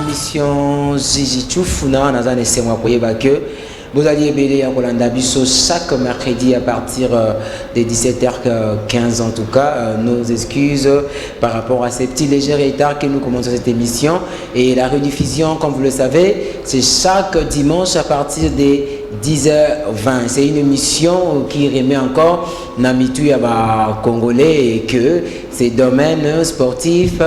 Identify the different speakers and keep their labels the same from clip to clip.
Speaker 1: mission Zizi Tchoufuna dans un essai moi que vous alliez béler à Rolanda Bisso chaque mercredi à partir de 17h15 en tout cas. Nos excuses par rapport à ces petits légers retards que nous commençons cette émission. Et la rediffusion, comme vous le savez, c'est chaque dimanche à partir des 10h20. C'est une émission qui remet encore Namitu à Congolais et que ces domaines sportifs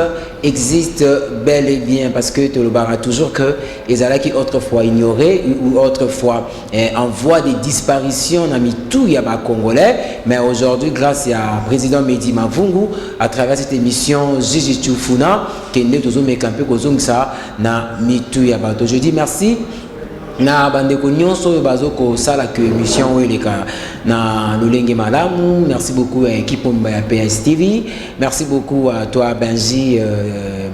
Speaker 1: existent bel et bien parce que tu le barras toujours que les ala qui autrefois ignorés ou autrefois en voie de disparition Namitu à Congolais, mais aujourd'hui grâce à président Mehdi Mavungu à travers cette émission Zizi Tchoufuna qui est toujours mes campés ça na Mitu ya bato. Je dis merci na bandeko nyonso bazoko sala que émission eleka na lolenge malamu. Merci beaucoup à l'équipe ya PS TV. Merci beaucoup à toi Benji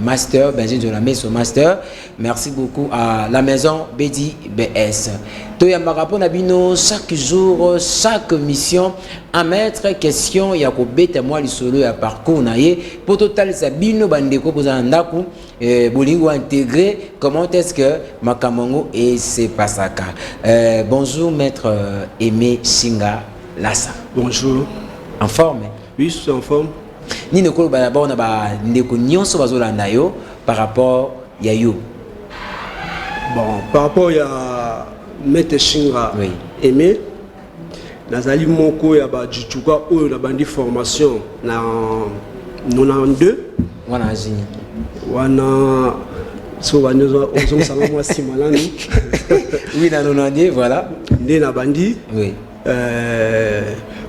Speaker 1: Master, Benji de la Maison Master. Merci beaucoup à la maison Bedi BS. Toya marapo na bino chaque jour, chaque mission à mettre question ya ko beta moi li solo ya parcours na ye pour total sa bino bandeko poza ndaku bolingo intégré comment est-ce que Makamongo et c'est pas ça. Bonjour maître Aimé Singa Lassa.
Speaker 2: Bonjour.
Speaker 1: En forme?
Speaker 2: Oui, je suis en forme.
Speaker 1: Ni ne ko d'abord na ba ndeko nyonso bazolanda yo par rapport ya yo.
Speaker 2: Bon, par rapport à Maître Singa
Speaker 1: oui.
Speaker 2: Aimé, nazali moko ya ba Djitchouka oyo na bandi formation na 92.
Speaker 1: Wana jini.
Speaker 2: Wana so wanozo ozong sanga moi simalani.
Speaker 1: Oui, na 92 voilà.
Speaker 2: Ndé na bandi.
Speaker 1: Oui.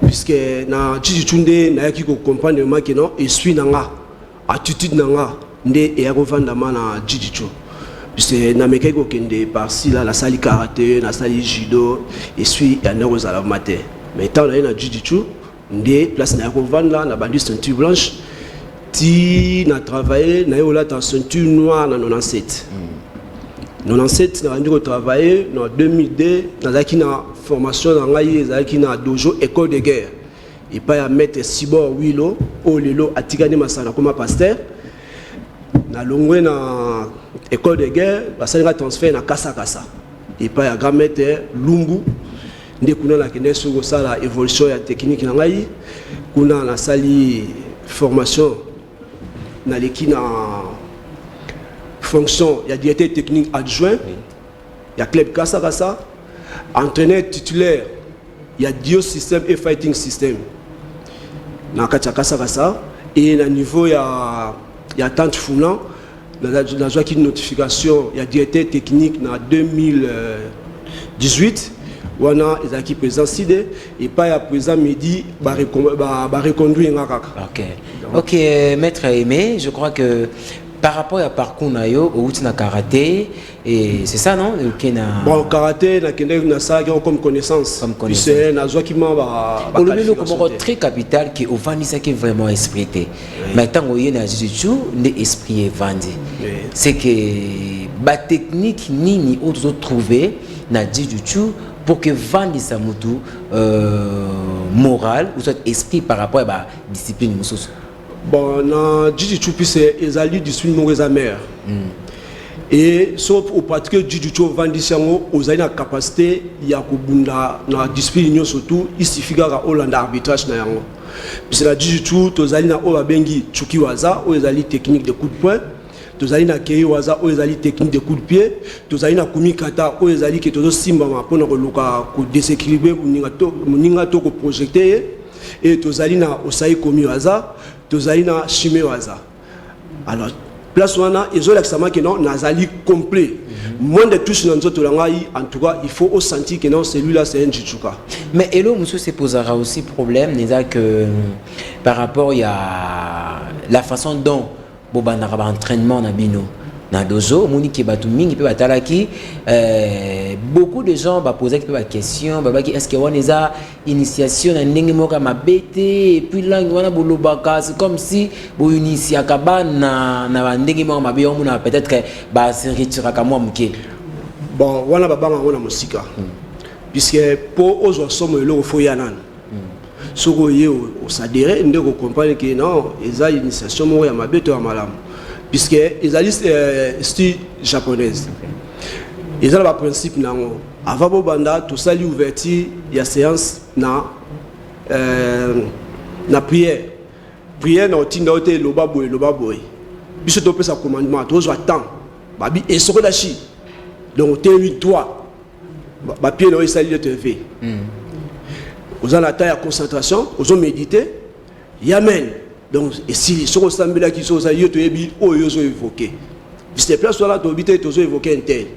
Speaker 2: Puisque na Djitchunde na yaki ko comprendre ma que non et suis nanga attitude nanga ndé et revendre na Djitchou. C'est nameka ko kende par-ci là la salle karaté, la salle judo et suis à neuro à la matin. Mais tant là na jiu-jitsu, ndé place na ko vendre là na bandi ceinture blanche. Ti na travaillé na yo là ta ceinture noire na 97. 97 na rendu ko travailler en 2002 na zaki na formation na ngai zaki na dojo école de guerre. Et pas à mettre Sibor Wilo o lelo atikane masana comme pasteur. Na longwe na école de guerre basalinga transfert na kasa et pas ya grand maître Lumbu nde kuna la kende sur sala évolution ya technique na ngai kuna na sali formation na leki na fonction ya directeur technique adjoint ya club kasa entraîneur titulaire ya Dio system et fighting system na kasa et na niveau ya Tante Foulan, la joie qui notification, il y a directeur technique en 2018, on a qui présent SIDE et pas à présent midi, reconduire un
Speaker 1: Ok. Ok, maître Aimé, je crois que par rapport à parcours nayo au na karaté et c'est ça non
Speaker 2: bon karaté na kende na ça comme connaissance c'est na joie qui m'a
Speaker 1: le comme très capital qui au vandisa qui vraiment esprité maintenant on y na jiu-jitsu ne esprit est vendu c'est que ba technique ni autres trouver na jiu-jitsu pour que vandisa mutu moral ou soit esprit par rapport à ba discipline mususu.
Speaker 2: Bon, na jiu-jitsu c'est ezali discipline mauvaise mère. Et sauf au parce que jiu-jitsu vandisiango ozali na capacité ya kobunda na discipline surtout il suffit ga Hollanda arbitrage na yango. Puis la jiu-jitsu tozali na o babengi chuki waza o ezali technique de coup de poing, tozali na kei waza o ezali technique de coup de pied, tozali na kumikata o ezali ke tozo simba ma pona ko luka ko déséquilibrer muninga to ko projeter et tozali na osai komi waza tozali na chimé waza. Alors place wana ezolakisama que non nazali complet moins de touches dans notre langue en tout cas il faut sentir que non celui-là c'est un jiu-jitsuka.
Speaker 1: Mais hello monsieur se posera aussi problème n'est que par rapport à la façon dont bobana entraînement na bino na dojo moni ki batu mingi pe batalaki beaucoup de gens ba poser la question baba ki est-ce que on eza initiation na ndenge moka mabete et puis là wana bolobaka c'est comme si bo initia kabana na ndenge moka mabe on na peut-être ba se retira ka moi muke
Speaker 2: bon wana baba ngona musika puisque pour ozo somo le fo yanan soko ye o s'adhérer ndeko comprendre que non eza initiation mo ya mabete ya malamu puisque ils allaient style japonaise. Ils ont le principe nango. Avant bobanda tout ça l'ouverture il y a séance na prière. Prière na tinda ote loba boy. Biso to pesa commandement to attend. Babi et soko dashi. Donc tu 8 doigts. Ba pied no isali te lever. Vous avez la taille à concentration, vous avez médité. Yamen. Donc, et si sur sambela qui sont ça, yo to ebi o yo zo évoqué. Puisque place là to habiter to zo évoqué un tel.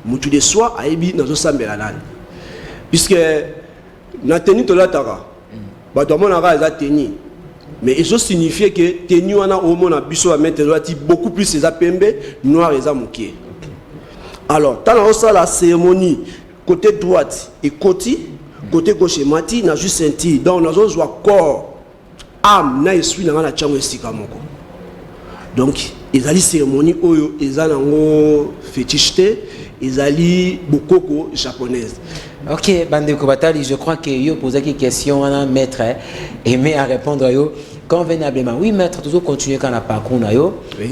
Speaker 2: Mutu de soi a ebi na zo sambela nan. Puisque na teni to la tara. Ba to mona ga za teni. Mais eso signifie que teni wana o mona biso a mettre beaucoup plus ces apembe noir et amukie. Alors, dans la cérémonie côté droite et côté gauche mati na juste senti donc na zo joie corps âme na esprit na la chango esika moko. Donc ezali cérémonie oyo ezanango fétiche ezali bokoko japonaise.
Speaker 1: OK, Bandeko Batali, je crois que yo posé une question à maître aimé à répondre yo convenablement. Oui maître, toujours continuer quand la parcours na yo. Oui.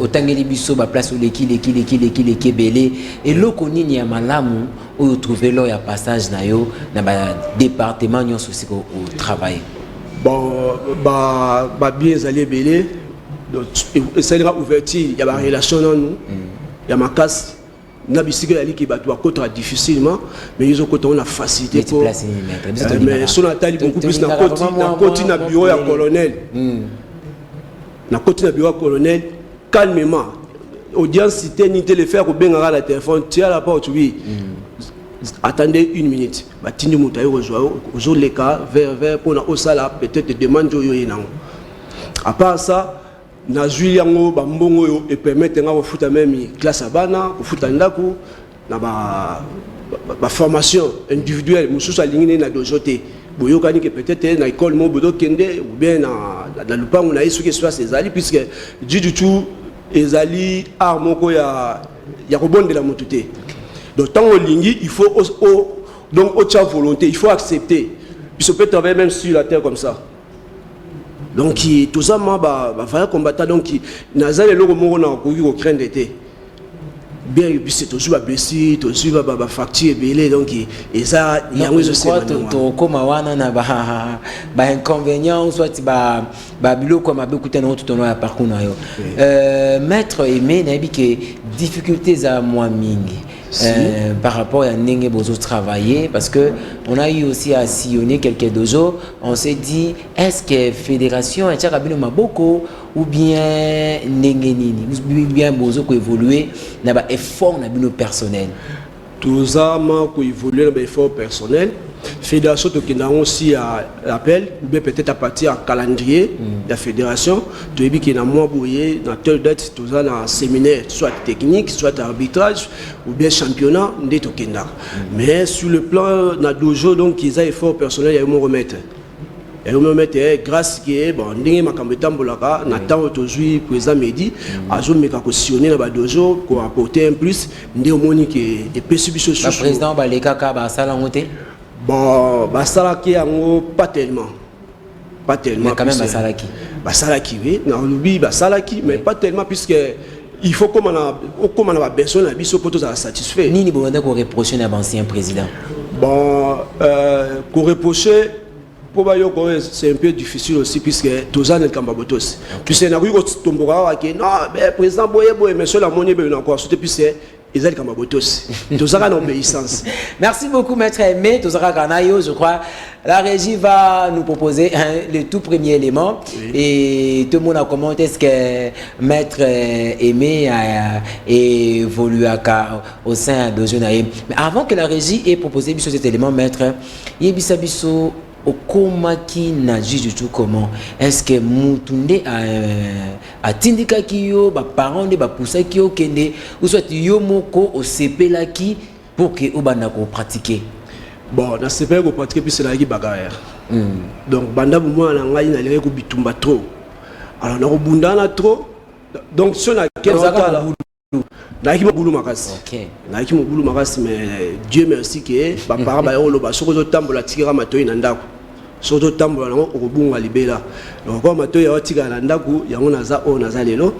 Speaker 1: Otangeli biso ba place leki belé et loko nini ya malamu oyo trouver lo ya passage na yo na ba département nyonso siko au travail.
Speaker 2: Bon ba bien ezali belé donc ça ira ouverture ya ba relation na nous ya makasi na bisika ya liki bato bakota difficilement mais ils ont côté on a facilité pour mais son atali beaucoup plus na côté na bureau ya colonel na côté na bureau colonel calmement audience cité ni téléphone ou bien la téléphone tu as la porte oui attendez une minute batindi muta yo zo les cas vers pour na osala peut-être demande yo yenango à part ça na juliango ba mbongo yo et permettre nga futa même classe abana futa ndako na ba formation individuelle mususu alingine na dojoté boyokani que peut-être na école mo bodo kende ou bien na lupango na yesu que soit ces ali puisque du tout ezali armoko ya rebonde la motuté. Donc tant au lingi il faut donc au volonté il faut accepter puisque peut travailler même sur la terre comme ça. Donc tout ça va combattre donc nazale loko moko na ko craindre été bien puis toujours blessé toujours ba facture belé donc et ça il y a
Speaker 1: to koma wana na ba inconvénient soit ba biloko ma bekute na tout ton parcours na yo maître aimé na bi que difficultés za moi mingi par rapport à Nenge Bozo travailler parce que on a eu aussi à sillonner quelques dojos. On s'est dit est-ce que fédération et Tchakabino Maboko ou bien Nenge Nini ou bien Bozo qui évoluer n'a pas effort n'a bien personnel.
Speaker 2: Tout ça qui évoluer n'a pas effort personnel. Fédération qui n'a aussi appel ou bien peut-être à partir du calendrier de la fédération tu as vu qu'il y a moins bouillé dans telle date tout ça dans séminaire soit technique soit arbitrage ou bien championnat de Tokenda mais sur le plan na dojo donc ils ont effort personnel il y a eu mon remettre et on me mettait grâce qui est bon ndenge makambo tambolaka na temps aujourd'hui président Medi azo meka cautionner na ba dojo pour apporter un plus ndé omoni que et percebition
Speaker 1: le président baleka ka ba sala ngote.
Speaker 2: Bon, Basalaki pas tellement. Pas tellement.
Speaker 1: Mais quand même Basalaki.
Speaker 2: Basalaki, oui. Non, oui, Basalaki, mais pas tellement puisque il faut comme on a besoin de biso pour tout ça satisfait.
Speaker 1: Ni ni bonda qu'on reproche à l'ancien président.
Speaker 2: Bon, qu'on reprocher pour c'est un peu difficile aussi puisque tous les ans Kambabotos. Tu sais, na ruko tombora que non, mais président boye mais sur la monnaie ben encore surtout puisque ils comme Botos. Tout ça en obéissance.
Speaker 1: Merci beaucoup, maître Aimé. Tout ça je crois. La régie va nous proposer le tout premier élément. Oui. Et tout le monde a commenté ce que maître Aimé a évolué au sein de Jonaïm. Mais avant que la régie ait proposé cet élément, maître, Yebisabiso okomaki na juge tout comment est-ce que mutunde a tindika kiyo ba parents de ba poussa kiyo kende ou soit yo moko o sepela ki pour que obana ko pratiquer
Speaker 2: bon na sepela ko pratiquer puis c'est la ki bagarre donc banda moi na ngai na lere ko bitumba trop alors na ko bundana trop donc si on a quelqu'un Naiki mo bulu makasi.
Speaker 1: OK.
Speaker 2: Naiki mo bulu makasi mais Dieu merci que ba parents ba yolo ba soko zo tambola tikira matoyi na ndako. surtout tambola nango okobunga libela donc kwa matoyi awatika na ndaku yango naza o naza lelo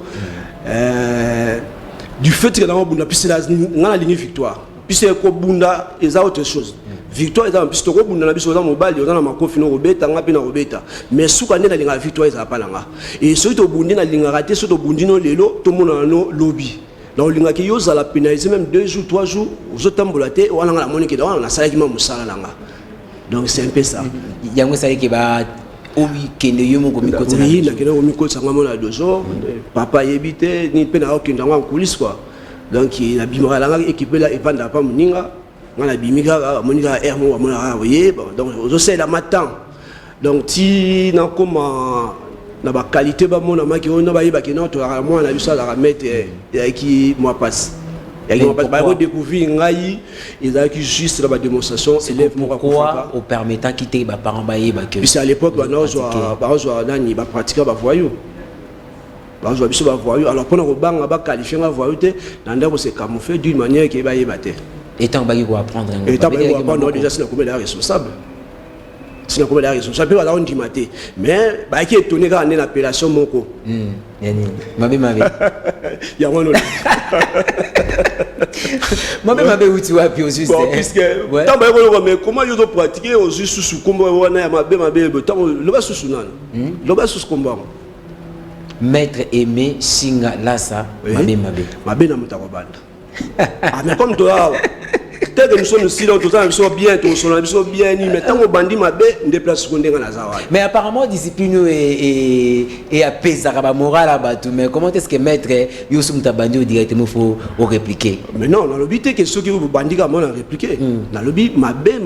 Speaker 2: du fait que nango bunda pisi ngana ligne victoire pisi ko bunda eza autre chose victoire eza pisi to ko bunda na biso za mobali oza na makofi no robeta nga pe na robeta mais suka nde na linga victoire eza pa nanga et so to bundi na linga raté so to bundi no lelo to mona no lobby na olinga ki yoza la pénaliser même 2 jours 3 jours ozo tambola te wana ngala moni ke da wana sala ki ma musala nanga donc c'est un peu ça
Speaker 1: yango sala ki ba obi kende yo moko mikotsa
Speaker 2: oui na kende o mikotsa ngamo na dojo papa yebite ni pe na okenda ngwa kulis quoi donc la bimara la équipe là evanda pa muninga ngana bimika monika air mo mona voyez donc ozo c'est la matin donc ti na koma na ba qualité ba mona maki ono ba yeba ke no to la moi na biso la mettre qui moi passe il y a pas découvrir ngai ils a qui juste la démonstration élève mo
Speaker 1: quoi au permettant quitter ba parents ba yeba que
Speaker 2: puis à l'époque ba no joa nani ba pratiquer ba voyou ba joa biso ba voyou alors pour na banga ba qualifier nga voyou te na ndako c'est camoufler d'une manière qui ba yeba te
Speaker 1: étant ba ko apprendre
Speaker 2: et tant ba ko apprendre déjà c'est comme la responsable sinon comme la raison ça peut aller on dimaté mais ba qui étonné quand on est l'appellation moko
Speaker 1: yani mabe
Speaker 2: ya ngono
Speaker 1: mabe uti wapi au juste
Speaker 2: bon puisque tant ba ko mais comment yo pratiquer au juste sous combat wana ya mabe tant le ba sous nan le ba sous combat
Speaker 1: maître aimé singa lasa
Speaker 2: mabe na mutako banda ah mais comme toi tel que nous sommes ici, donc nous sommes bien, nous sommes bien, mais tant qu'on bandit ma baie, on déplace ce qu'on est dans la zawa.
Speaker 1: Mais apparemment, discipline et apaisé la morale là-bas, mais comment est-ce que maître Youssoum Tabandi directement faut répliquer?
Speaker 2: Mais non, dans le but que ceux qui vous bandit comme on a répliqué. Dans le but ma baie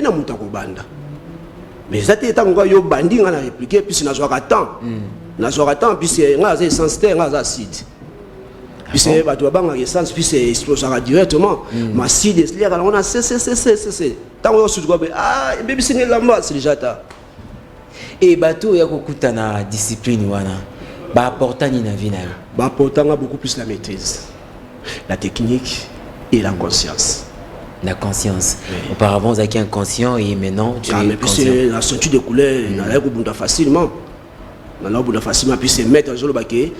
Speaker 2: na mutako banda. Mais ça t'est tant qu'on yo bandit on a répliqué puis c'est na joie temps. Na joie temps puis c'est on a sensibilité, on a acide. Puis c'est bah tu vas bang essence puis c'est explosera directement mais si des liens on a c'est tant on se doit ah bébé c'est lamba c'est déjà ta
Speaker 1: et bateau ya kokuta na discipline wana ba important ni na vie na yo
Speaker 2: ba important beaucoup plus la maîtrise la technique et la conscience
Speaker 1: auparavant vous étiez inconscient et maintenant tu es conscient
Speaker 2: c'est la ceinture de couleur na la bunda facilement puis c'est mettre sur le baquet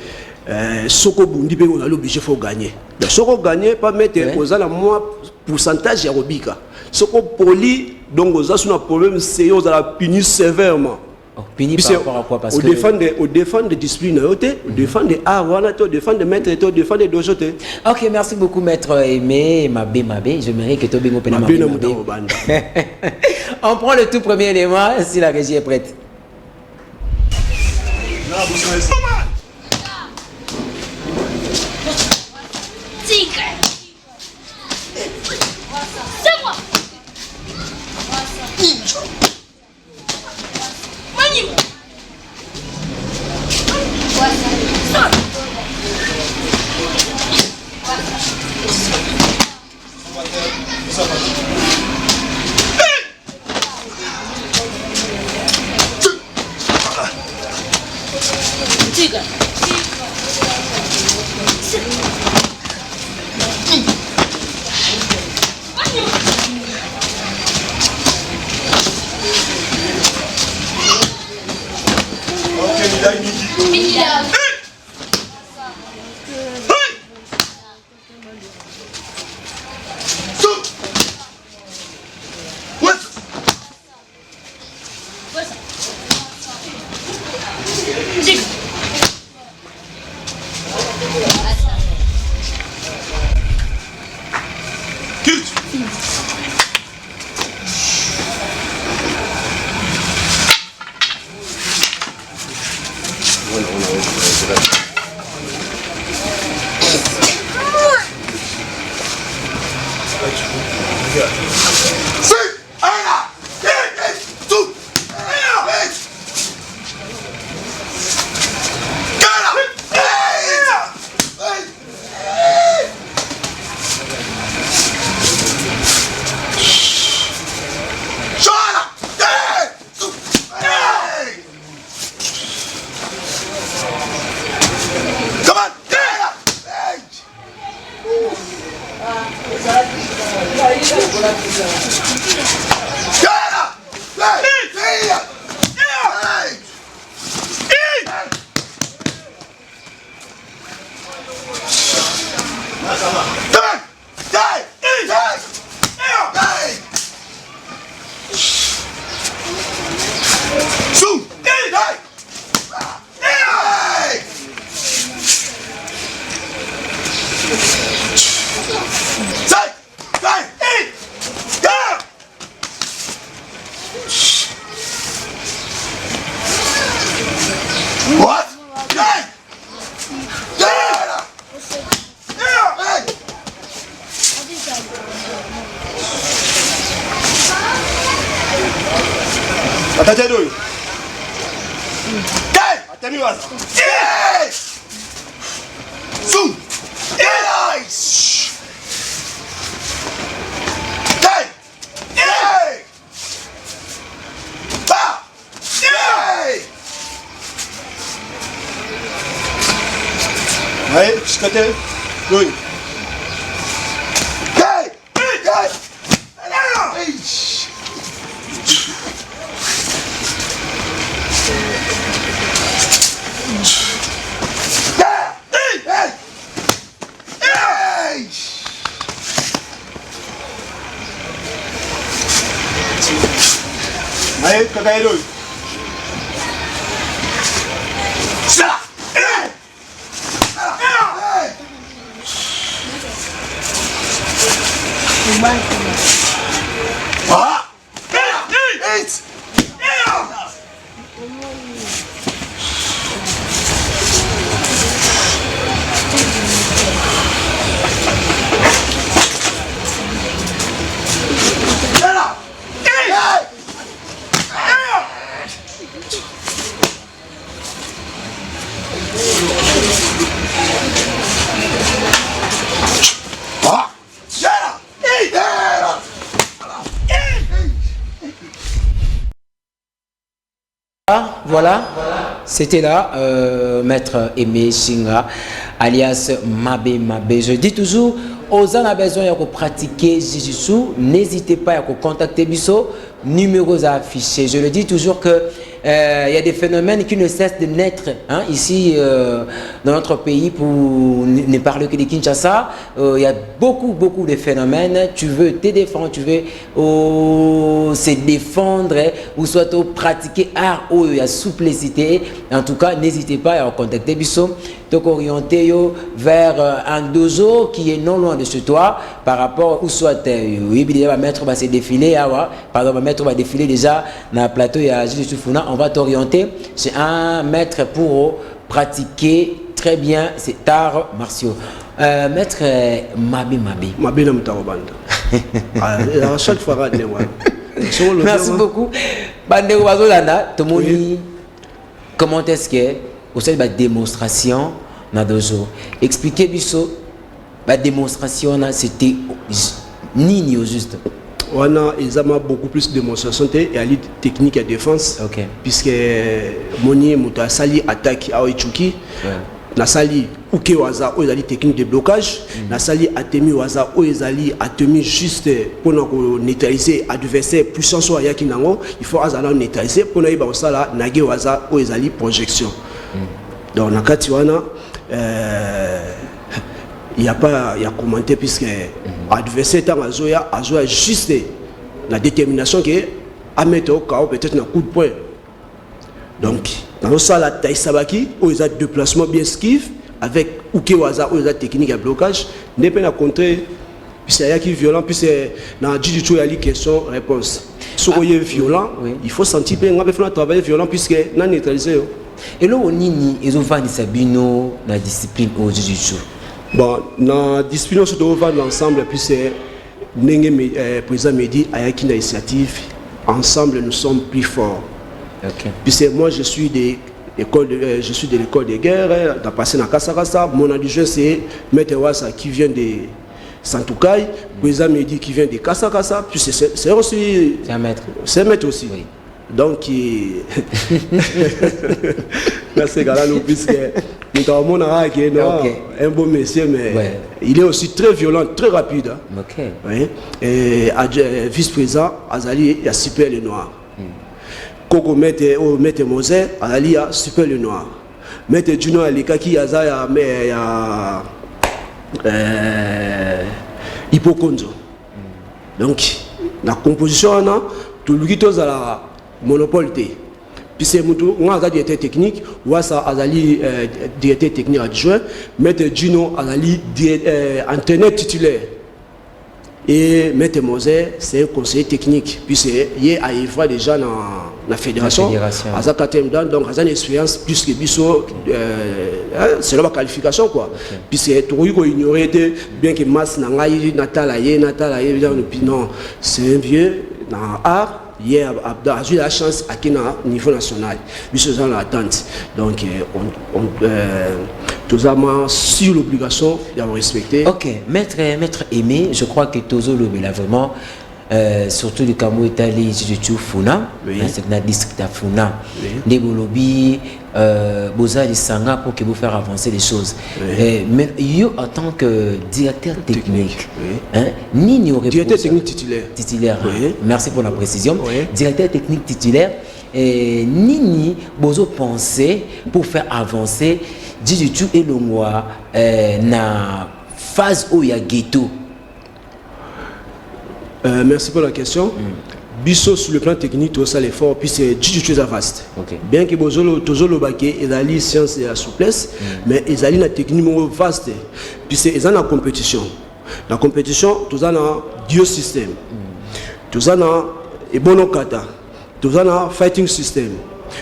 Speaker 2: soko bundi pe on a l'obligé faut gagner mais soko gagner pas mettre aux ala moins pourcentage ya robika soko poli donc aux a problème c'est aux ala punir sévèrement
Speaker 1: puni par rapport à quoi parce que
Speaker 2: au défendre de discipline au défendre de art voilà au défendre de maître au défendre de dojo te.
Speaker 1: OK, merci beaucoup maître Aimé mabe j'aimerais que Tobengo pena mabe. On prend le tout premier élément si la régie est prête.
Speaker 3: What? Hey! Atate doi. Hey! Atemi was. Hey! Zoom. Hey! Hey! Hey! Ba! Hey! Hey, skate. Doi. Hey! Hey! Hey! Aí, cagairo. Sa! Ah! Eight!
Speaker 1: Voilà, c'était là, maître Aimé Shinga, alias Mabe Mabe. Je dis toujours, aux gens ont besoin de pratiquer Jiu-Jitsu, n'hésitez pas à contacter Bisso, numéros à afficher. Je le dis toujours que il y a des phénomènes qui ne cessent de naître ici dans notre pays, pour ne parler que de Kinshasa. Il y a beaucoup de phénomènes. Tu veux te défendre, tu veux se défendre, ou soit pratiquer art où il y a souplicité. En tout cas, n'hésitez pas à contacter Bisso. Donc orienter vers un dojo qui est non loin de chez toi, par rapport où soit oui, va mettre va se défiler, pardon, va mettre va défiler déjà dans le plateau. Il y a Jiu-Jitsu Funa. On va t'orienter chez un maître pour pratiquer très bien ces arts martiaux. Maître Mabe Mabe.
Speaker 2: Mabe na mtarobanda. À chaque fois
Speaker 1: Merci beaucoup. Bandeko bazolanda tomoni comment est-ce que vous savez la démonstration na dojo. Expliquez biso la démonstration c'était nini au juste.
Speaker 2: On a beaucoup plus de démonstration et à l'île technique et défense.
Speaker 1: Okay.
Speaker 2: Puisque moni muta sali attaque à Oichuki. Na sali uke waza o ezali technique de blocage. Na sali atemi waza o ezali atemi juste pour neutraliser adversaire puissance o yaki nango. Il faut azala neutraliser pour na iba osala nage waza o ezali projection. Donc na kati wana il y a pas il y a commenté puisque adversaire tant azoya juste la détermination que à mettre au chaos peut-être un coup de poing. Donc dans ça la taille sabaki où ils ont déplacement bien esquive avec ukewaza où ils ont technique à blocage n'est pas à contrer puis c'est qui violent puis c'est dans jiu-jitsu il y a les questions réponses soyez violent il faut sentir bien on va faire un travail violent puisque non neutraliser.
Speaker 1: Et là, nini ils ont vendu Sabino la discipline au jiu-jitsu.
Speaker 2: Bon, dans la discipline on doit vendre l'ensemble puis c'est Nenge président Mehdi ayaki na initiative ensemble nous sommes plus forts.
Speaker 1: Okay.
Speaker 2: Puis moi je suis de l'école de guerre dans passé dans Kasarasa. Mon adjoint c'est Maître Wassa qui vient de Santoukai, président Mehdi qui vient de Kasarasa. Puis c'est aussi
Speaker 1: c'est un maître.
Speaker 2: C'est un maître aussi. Oui. Donc là c'est gars-là nous puisque nous avons un beau monsieur mais il est aussi très violent, très rapide. Hein.
Speaker 1: Okay.
Speaker 2: Oui. Et vice-président Azali il y a super le noir. Koko mette Mose Azali a super le noir. Mette Juno Alikaki Azaya ya Hippoconzo. Donc la composition on a tout le qui à la monopole puis c'est mutu on a directeur technique ou ça Azali directeur technique adjoint Mette Juno Azali entraîneur titulaire Et Maître Mosé, c'est un conseiller technique. Puis il est à Ivra déjà dans la fédération. Donc, il a une expérience plus que Bisso. C'est la qualification, quoi. Puis c'est tout ignoré, bien que Mas Nangaï, Natalaye, non, c'est un vieux dans l'art. Il a eu la chance à un niveau national. Nous sommes dans l'attente. Donc, tout ça, sur l'obligation d'avoir respecté.
Speaker 1: Ok, maître Aimé, je crois que Tozo Lobela vraiment, surtout le Cameroun Italie, du Funa, c'est le district de Funa, des Bolobi, Boza et Sanga pour que vous faire avancer les choses. Mais yo, en tant que directeur technique, ni aurait
Speaker 2: directeur technique titulaire.
Speaker 1: Merci pour la précision. Directeur technique titulaire, Nini Bozo pensé pour faire avancer Djidichou et Longwa na phase où il y a ghetto.
Speaker 2: Merci pour la question. Bisso sur le plan technique, tout ça l'effort, puis c'est Djidichou est vaste. Bien que Bozo Tozolo Baké, ils ont la science et la souplesse, mais ils ont la technique vaste. Puis c'est ils ont la compétition. La compétition, tout ça dans Dio système. Tout ça dans Ebono Kata. Tout ça dans fighting system.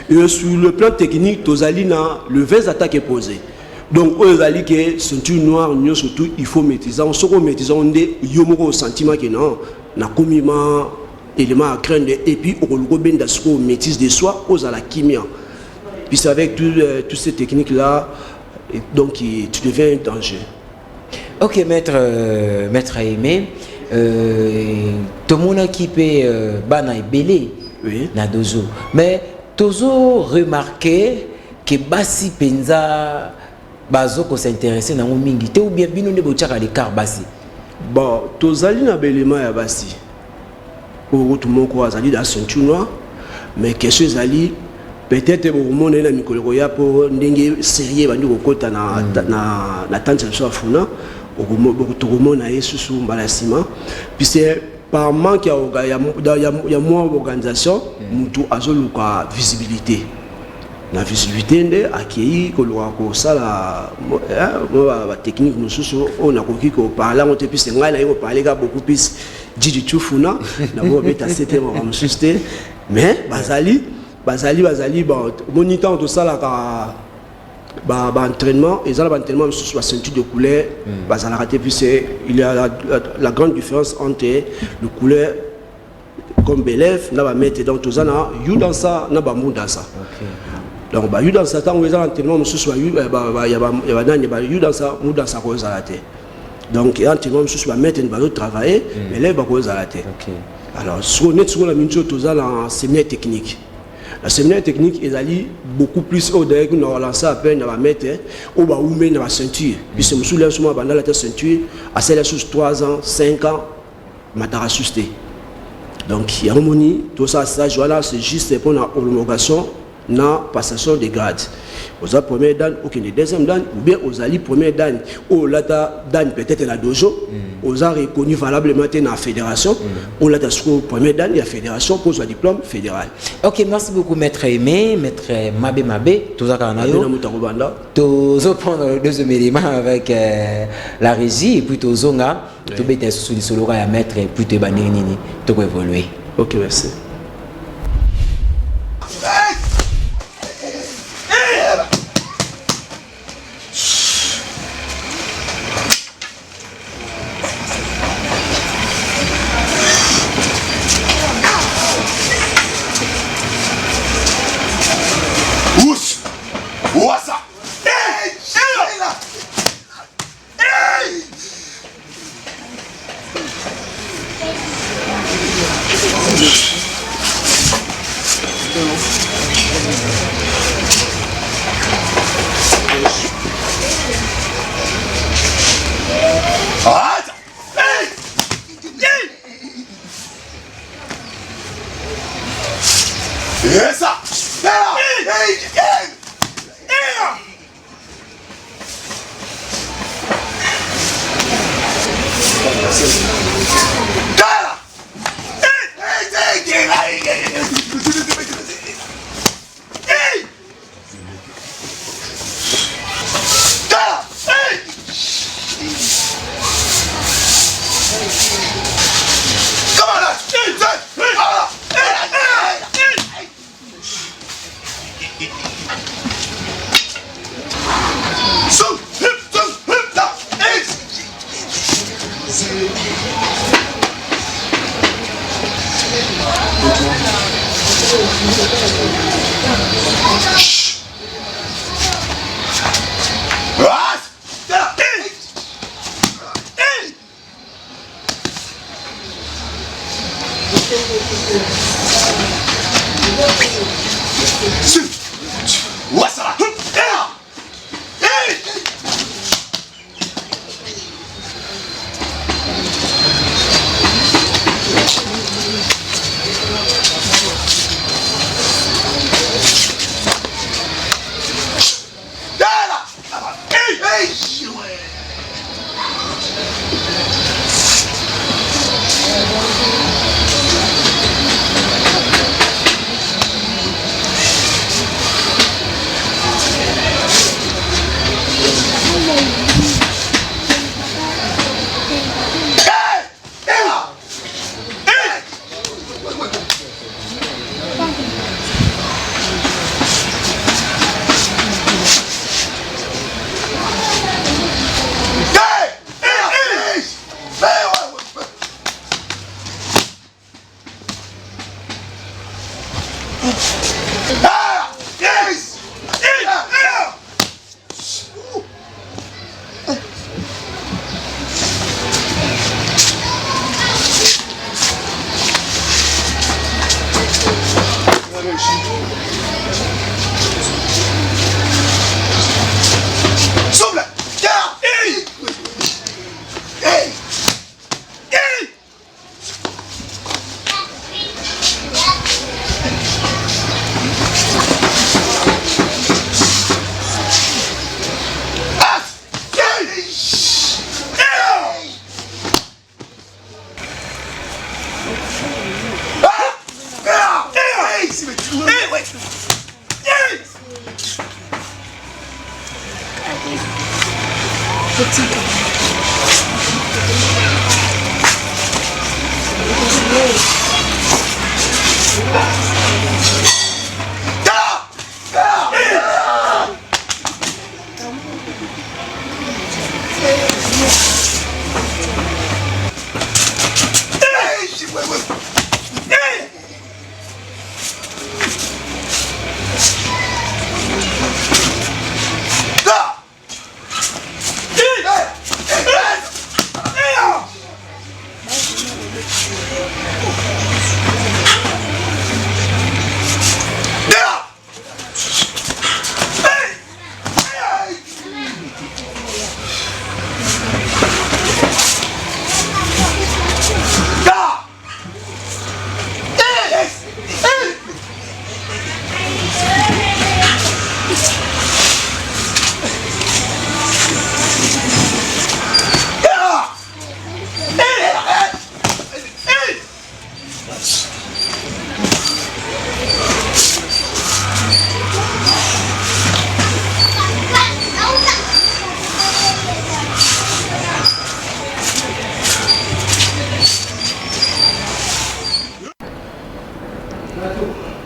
Speaker 2: Et sur le plan technique, tout ça dans le 20 attaques est posé. Donc, ils ont dit que ceinture noire, surtout, il faut maîtriser. On se maîtrise, on dit, il y a un sentiment que non, on a commis un élément à craindre. Et puis, on a maîtrise de soi, on a la chimie. Puis, c'est avec toutes ces techniques-là, donc, tu deviens un danger.
Speaker 1: Ok, maître Aimé, tout le monde qui peut bana et belé na dozo. Mais Tozo remarqué que Bassi Penza bazo ko s'intéresser na mingi te ou bien bino ne bochaka les car Bassi.
Speaker 2: Bon, Tozali na belema ya Bassi. Pour tout le monde ko azali da ceinture noire, mais question zali peut-être au monde na mikolo ya pour ndenge sérieux bandi ko kota na tante so Funa. Tout le monde a été sous Balasima. Puis c'est par manque il y a moins d'organisation, nous avons la visibilité. La visibilité, accueillir ça la technique, nous on a compris qu'on parlait, on parlait beaucoup plus Djidichou Funa, d'abord mais Bazali, bon, moniteur tout ça là. Entraînement, et ça l'entraînement sur la ceinture de couleur, il y a la grande différence entre le couleur comme Belef, n'a pas mettre dans tout ça, you dans ça, n'a pas mou dans ça. Donc you dans ça, tant où l'entraînement sur il y a you dans ça, mou dans ça cause à la tête. Donc l'entraînement sur mettre une balle travailler, mais là va cause à la tête. Alors sur la minute tout ça dans séminaire technique. La séminaire technique est allé beaucoup plus au derrière qu'on a lancé à peine dans la mettre au bas où met dans la ceinture. Puis c'est monsieur là souvent pendant la ceinture à celle sous 3 ans, 5 ans, matara susté. Donc il y a harmonie, tout ça voilà, c'est juste pour la homologation, la passation des grades. Aux a première dan, aucun deuxième dan, ou bien aux alliés première dan, ou là dan peut-être la dojo, aux a reconnu valablement dans la fédération, ou là première dan, il y a fédération pour le diplôme fédéral.
Speaker 1: Ok, merci beaucoup maître Aimé, maître Mabé, tout ça qu'on a eu. Tout ça prendre le deuxième élément avec la régie et puis tout zonga, tout bête sur le solo à mettre et puis te banner nini, tout évoluer.
Speaker 2: Ok, merci.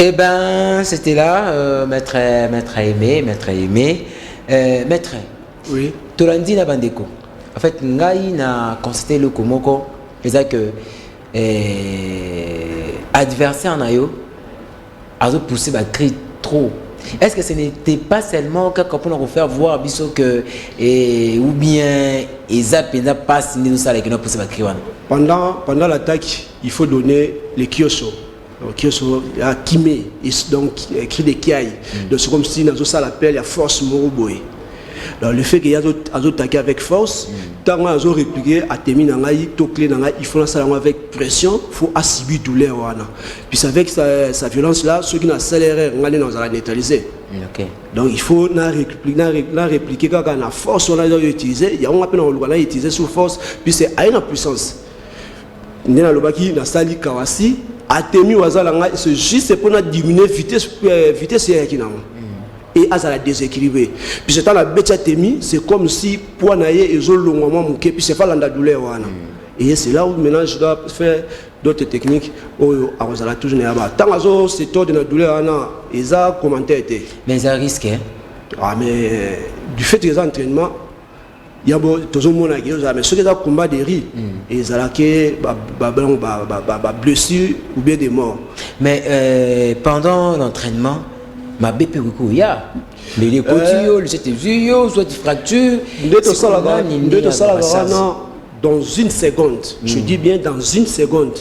Speaker 1: Eh ben, c'était là, maître Aimé. Maître,
Speaker 2: Oui.
Speaker 1: Tolandi na bandeko. En fait, ngai na constaté le komoko, c'est que adversaire na yo a poussé ba cri trop. Est-ce que ce n'était pas seulement pour nous faire voir biso que ou bien ils n'a pas signé nous ça avec nous pousser ba cri wana.
Speaker 2: Pendant l'attaque, il faut donner les kiosos. Kioso a kimé, donc écrit des kiaï. Donc c'est comme si dans ça l'appel il y a force moroboé. Le fait qu'il y a d'autres attaquer avec force, tant qu'on a répliqué à terminer dans il faut ça avec pression, il faut assumer douleur. Puis avec sa violence là, ceux qui n'ont accéléré, on va neutraliser.
Speaker 1: Okay.
Speaker 2: Donc il faut répliquer quand on a force on a utilisé, il y a un appel on a utilisé sous force, puis c'est à une puissance. Nous avons le na sali kawasi. Atemi wazalanga c'est juste pour diminuer vitesse et à la déséquilibré puis c'est la bête Atemi c'est comme si poids naie et zolongoma muke puis c'est pas la douleur wana et c'est là où maintenant je dois faire d'autres techniques où à toujours ne ba tant azo c'est tôt de la douleur wana et ça commentaire était
Speaker 1: mais ça risque hein?
Speaker 2: Ah mais du fait des entraînements il y a toujours mon mais ceux qui ont combat des riz et ils ont blessure ou bien des morts.
Speaker 1: Mais pendant l'entraînement, ma BP il y a les côtés, le CTV, soit des fractures.
Speaker 2: Dans une seconde, je dis bien dans une seconde,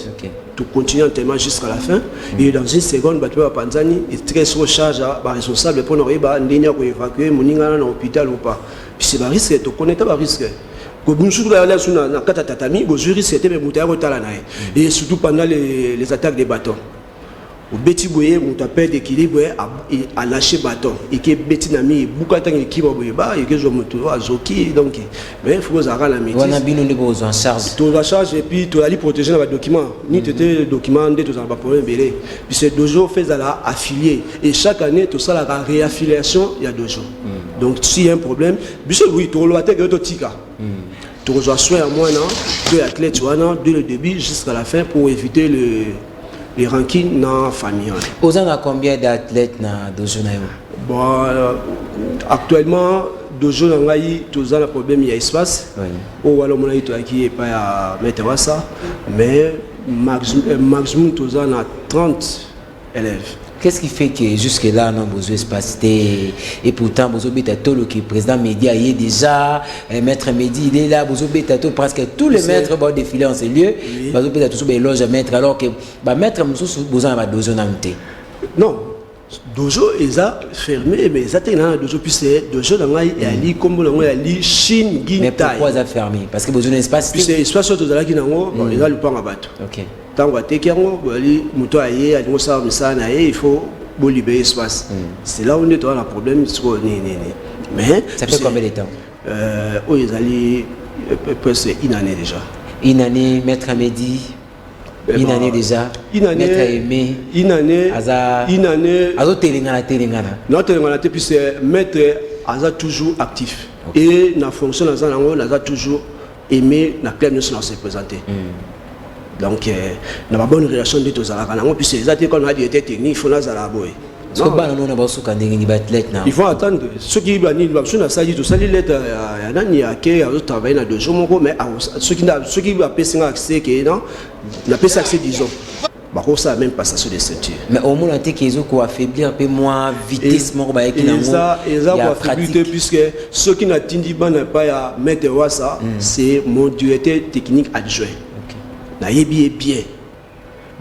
Speaker 2: tu continues l'entraînement jusqu'à la fin. Et dans une seconde, tu vas à Panzani et très recharge responsable pour nous évacuer mon dans l'hôpital ou pas. Puis c'est un risque, tu connais pas le risque. Et surtout pendant les attaques des bâtons. Au bêtis boye, on t'appelle d'équilibre à lâcher bâton. Et que bêtis nami, beaucoup de temps qui va boyeba, et que je me trouve à Zoki, donc, mais il faut que la métier.
Speaker 1: On a bien en charge.
Speaker 2: Tu vas charge et puis tu vas aller protéger dans le document. Ni tu es document, tu vas pas problème belé. Puis c'est dojo fait à la affilié. Et chaque année, tout ça la réaffiliation, il y a dojo. Donc s'il y a un problème, bien oui, tu vas te que tu tu reçois soin à moi, deux athlètes, dès le début jusqu'à la fin pour éviter les rankings dans la famille.
Speaker 1: Vous avez combien d'athlètes dans dojo?
Speaker 2: Bon, actuellement, dojo nangai, tous un problème, il y a espace. Au alors mon avis, qui est pas à mettre ça, mais maximum tous a 30 élèves.
Speaker 1: Qu'est-ce qui fait que jusque-là, nous avons besoin d'espace et pourtant, vous avez tout le président Média est déjà, maître Mehdi, il est là, vous avez presque tous les maîtres vont défiler en ces lieux, vous avez tous les loges à mettre, alors que maître, vous avez besoin d'un
Speaker 2: non, dojo est fermé, mais ça est là, dojo puis c'est dojo dans la ali comme dans la ali Chine Guinée.
Speaker 1: Mais pourquoi ça fermé? Parce que vous avez un espace.
Speaker 2: Puis c'est espace sur tout là qui n'ango, il y a le pan à battre.
Speaker 1: Ok.
Speaker 2: Tant que tu es ali muto aye, ali mosa misa na il faut libérer espace. C'est là où on est dans le problème, mais
Speaker 1: ça fait combien de temps?
Speaker 2: Oui, ils allaient presque une année déjà.
Speaker 1: Une année, maître Mehdi. Une année déjà.
Speaker 2: Une année.
Speaker 1: Maître Aimé.
Speaker 2: Une année.
Speaker 1: Aza.
Speaker 2: Une année.
Speaker 1: Azo telengana.
Speaker 2: Non, telengana, puis c'est maître aza toujours actif. Et la fonction dans un aza toujours aimé la club nous se présenter. Donc na ba bonne relation de tous ala kana puis c'est exactement comme on a dit technique il faut na zala boy.
Speaker 1: So bana no na ba suka ndenge ni ba athlète na.
Speaker 2: Il faut attendre ceux qui bani ba suna sali tout sali lettre ya nani ya ke ya travailler na 2 jours moko mais ceux qui ba pesinga accès que non na pesa accès disons. Bah ça même passation de ceinture.
Speaker 1: Mais au moins on a été qu'ils ont affaiblir un peu moins vitesse moko ba qui na
Speaker 2: mo. Ça va affaiblir puisque ceux qui n'a tindi ba n'a pas ya mettre ça c'est mon directeur technique adjoint. Na yebi bien.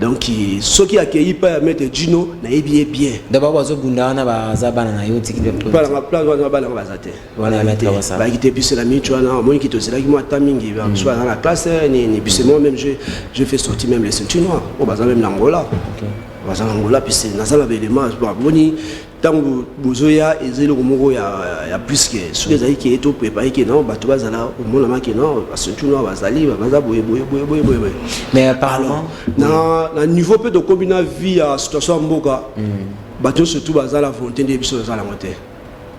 Speaker 2: Donc ceux qui accueilli pas mettre Gino na yebi bien.
Speaker 1: D'abord bazo bunda na ba zabana na yo tiki de
Speaker 2: pas la place ba la bazate.
Speaker 1: Voilà mettre ça.
Speaker 2: Ba qui puis c'est la mitu na moi qui te c'est là qui moi tamingi va soit dans la classe ni puis c'est moi même je fais sortir même les ceintures noires. Au bazar même l'Angola. OK. Bazar l'Angola puis c'est na ça la élément ba boni tango bozoya ezelo moko ya plus que ceux les aïe qui est tout préparé que non ba to bazala au monde ma que non ceinture noire bazali baza boye.
Speaker 1: Mais apparemment
Speaker 2: na niveau peu de combina vie à situation mboka bato surtout bazala volonté de biso bazala monter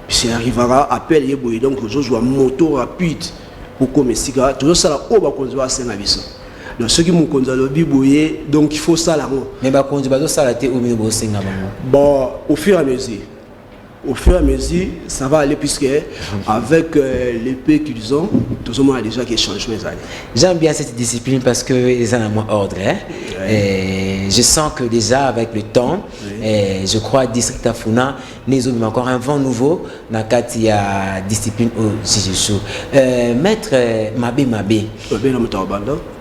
Speaker 2: puis c'est arrivera appel ye boye donc je joue moto rapide pour comme sika toujours ça la o ba konzo senga biso. Donc ceux qui m'ont conduit lobby boye donc il faut ça là.
Speaker 1: Mais ba konzo bazo sala te au milieu bo senga bango.
Speaker 2: Bon au fur et à mesure ça va aller puisque avec l'épée qu'ils ont tout le monde a déjà des changements.
Speaker 1: J'aime bien cette discipline parce que ils ont un moins ordre hein? Et je sens que déjà avec le temps et je crois district Afuna nous avons encore un vent nouveau dans la discipline au Jiu-Jitsu. Maître Mabe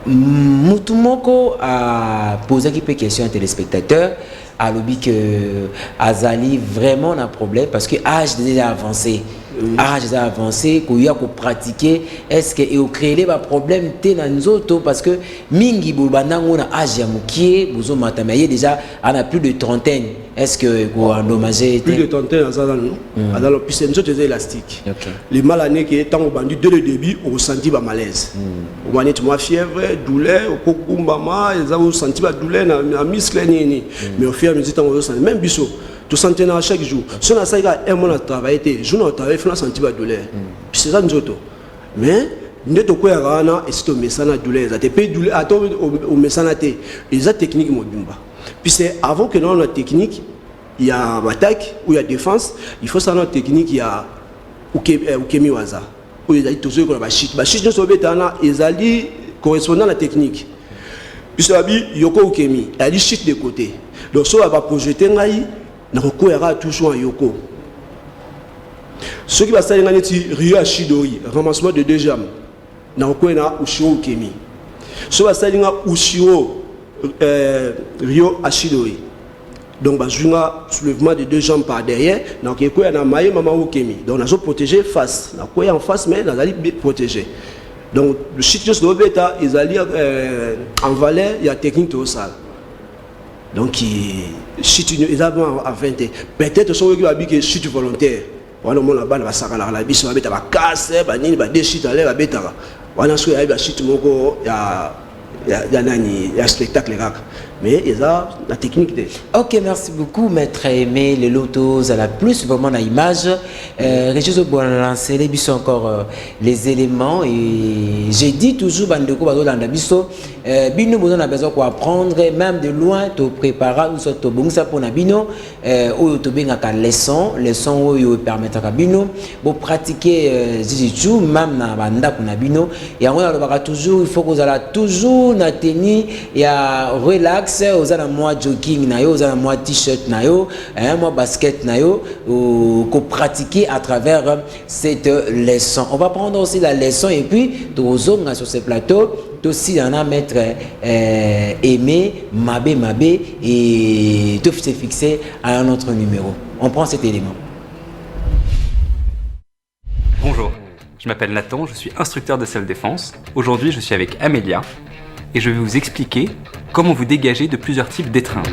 Speaker 1: Mutumoko a posé quelques questions à téléspectateurs. À l'objet que Azali vraiment un problème parce que âge déjà avancé. Âge déjà avancé, qu'il y a pratiquer, est-ce que il créer des problèmes dans nous autres parce que mingi bulbanango na âge ya mukie bozo matamaye déjà on a plus de trentaine. Est-ce que vous endommagez
Speaker 2: plus de trentaine alors puis c'est nous autres élastiques. Les maladies qui étant au bandit dès le début on sentit ba malaise. On a nettement fièvre, douleur, au kokumbama, ils ont senti ba douleur na muscle ni mais au fur et à mesure on sent même biso tout sentir chaque jour. Si on a ça il y a un mois à travailler, jour on travaille, on senti ba douleur. Puis c'est ça nous autres. Mais nous to quoi rana et c'est au mesana douleur, ça te paye douleur à au mesana té. Les techniques mobimba. Puis c'est avant que dans la technique, il y a attaque ou il y a défense, il faut savoir la technique, il y a Ukemi Waza. Où il y a tout ce qu'on a bachit. Bachit, nous sommes ils allaient correspondant à la technique. Puis ça dit Yoko Ukemi, il a dit shit de côté. Donc ça va projeter ngai, na recourra toujours à Yoko. Ce qui va s'allier dans les Rio Ashidori, ramassement de 2 jambes. Na recourra Ushiro Ukemi. Ce va s'allier dans Ushiro Rio Ashidori. Donc bazunga soulèvement de 2 jambes par derrière donc il y a na maille mama okemi donc on a protégé face na quoi en face mais on a protéger donc le chute de bêta ils allaient en valeur il y a technique au salle donc chute ils avaient à 20 peut-être ceux qui habitent chute volontaire voilà mon là-bas va ça la biso va bêta va casser va nini va déchiter aller va bêta voilà ce qu'il y a chute moko il y a spectacle mais il y a la technique de.
Speaker 1: Ok, merci beaucoup maître Aimé les lotos à la plus vraiment la image Régis bon lancer les biso encore les éléments et j'ai dit toujours bandeko bazo landa biso bino besoin a besoin quoi apprendre même de loin te préparer ou soit to bongisa pour na bino oyo to benga ka leçon oyo permettra bino pour pratiquer jiu-jitsu même na banda kuna bino et on a toujours il faut que vous allez toujours na tenue ya relax aux ana moi jogging na yo aux ana moi t-shirt na yo moi basket na yo ko pratiquer à travers cette leçon. On va prendre aussi la leçon et puis tozonga sur ce plateau aussi on a maître Aimé Mabe et tout se fixer à un autre numéro. On prend cet élément.
Speaker 4: Bonjour, je m'appelle Nathan, je suis instructeur de self-défense. Aujourd'hui, je suis avec Amélia et je vais vous expliquer comment vous dégager de plusieurs types d'étreintes.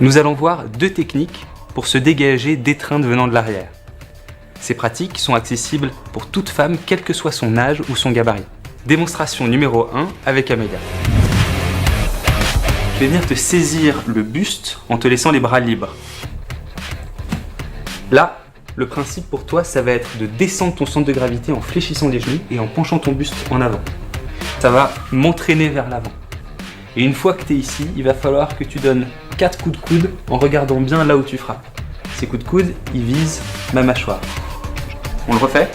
Speaker 4: Nous allons voir 2 techniques pour se dégager d'étreintes venant de l'arrière. Ces pratiques sont accessibles pour toute femme, quel que soit son âge ou son gabarit. Démonstration numéro 1 avec Amélia. Je vais venir te saisir le buste en te laissant les bras libres. Là, le principe pour toi, ça va être de descendre ton centre de gravité en fléchissant les genoux et en penchant ton buste en avant. Ça va m'entraîner vers l'avant. Et une fois que tu es ici, il va falloir que tu donnes 4 coups de coude en regardant bien là où tu frappes. Ces coups de coude, ils visent ma mâchoire. On le refait ?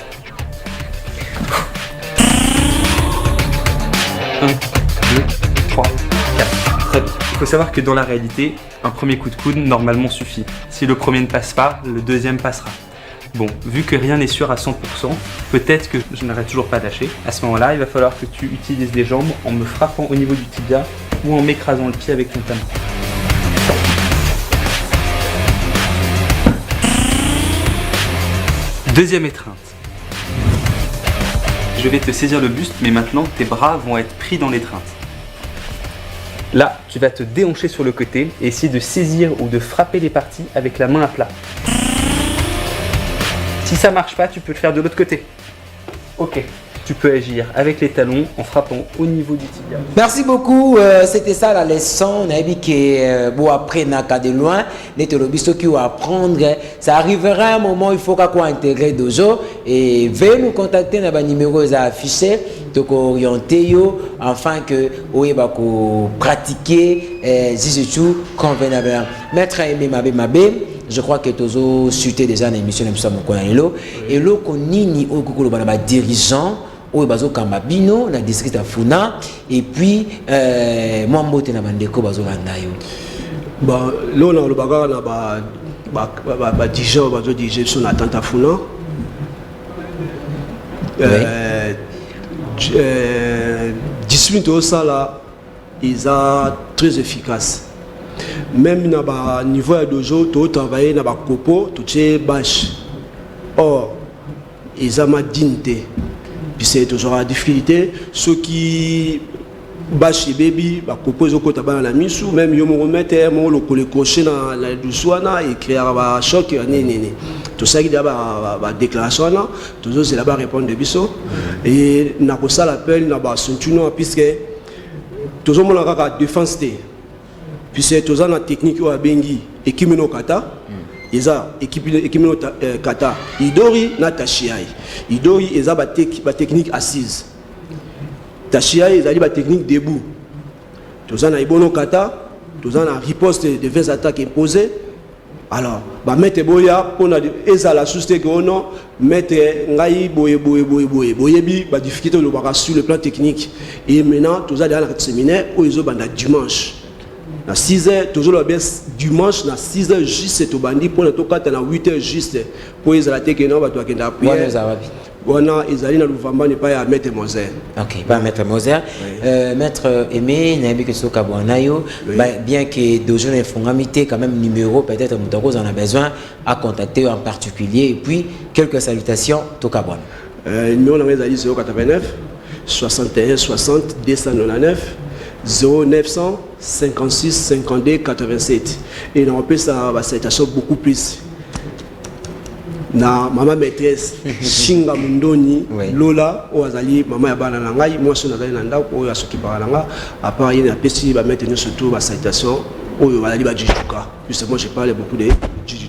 Speaker 4: 1, 2, 3, 4. Très bien. Il faut savoir que dans la réalité, un premier coup de coude normalement suffit. Si le premier ne passe pas, le deuxième passera. Bon, vu que rien n'est sûr à 100%, peut-être que je n'aurai toujours pas lâché. À ce moment-là, il va falloir que tu utilises les jambes en me frappant au niveau du tibia ou en m'écrasant le pied avec ton talon. Deuxième étreinte. Je vais te saisir le buste, mais maintenant tes bras vont être pris dans l'étreinte. Là, tu vas te déhancher sur le côté et essayer de saisir ou de frapper les parties avec la main à plat. Si ça marche pas, tu peux le faire de l'autre côté. Ok. Tu peux agir avec les talons en frappant au niveau du tibia.
Speaker 1: Merci beaucoup. C'était ça la leçon. On a dit que bon après n'a qu'à de loin, les qui vont apprendre. Ça arrivera un moment il faut qu'on intègre dojo et veuillez nous contacter dans les numéros affichés. Donc orienter afin que vous pratiquer Jiu-Jitsu convenablement. Maître Aimé Mabé. Je crois que tu as suité déjà l'émission de M. Et là, on a des dirigeants au bazo Kambabino, dans le district de Funa, et puis moi, je suis bandeko bazo Landayo.
Speaker 2: Bah, là, on a le bagarre, on a dirigeants bazo dirigé sur la tente à Funa. Discipline au sala, ils sont très efficaces. Même au niveau de dojo, tu travailles dans le copo, tu es bâche. Or, ils ont ma dignité. Puis c'est toujours la difficulté. Ceux qui bâchent les bébés, copo, ils ont la mise, même ils ont remettre le cocher dans la douceur et créer un choc. Tout ça qui est la déclaration, toujours c'est là-bas répondre de biso. Et nous avons ça l'appel, nous avons ceinture, puisque toujours on a la défense. Puis c'est toujours la technique où bengi ekimeno kata eza ekimeno kata idori na tashiai idori eza ba technique assise tashiai eza ba technique debout toujours na ibono kata toujours na riposte de 20 attaques imposées. Alors ba mettre boya pona eza la souste que ono mettre ngai boyebi ba difficulté le baka sur le plan technique et maintenant toujours dans le séminaire où ils ont banda dimanche. À 6h, toujours le baisse dimanche, à 6h juste, c'est au bandit pour le tocat, à 8h juste, pour les allater que non, tu as appuyé. Voilà, ils allaient dans le Vamba, n'est pas à Maître Moser.
Speaker 1: Ok, pas Maître Moser. Maître Aimé, n'a que ce Kabouanayo, bien que Dojo n'ait fongamité, quand même, numéro, peut-être, Moutagos en a besoin à contacter en particulier. Et puis, quelques salutations, Tokabouan.
Speaker 2: Le numéro de la 089 61 60 299. 0900 56 52 87 et on peut ça citation beaucoup plus na maman maîtresse Shinga Mundoni Lola Oazali maman ya bana na ngai moi so nazali na ndako oyo asoki paralanga à part il y a pesi ba mettre surtout ba citation oyo bazali ba jijuka justement je parle beaucoup de jiu-jitsu.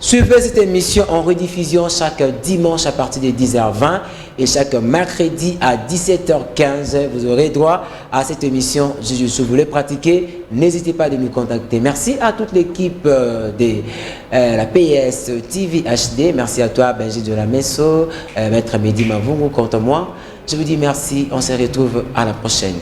Speaker 1: Suivez cette émission en rediffusion chaque dimanche à partir de 10h20 et chaque mercredi à 17h15. Vous aurez droit à cette émission jiu-jitsu. Vous voulez pratiquer, n'hésitez pas de nous contacter. Merci à toute l'équipe de la PS TV HD. Merci à toi Benji de la Messo, Maître Mehdi Mavungu, contre moi. Je vous dis merci, on se retrouve à la prochaine.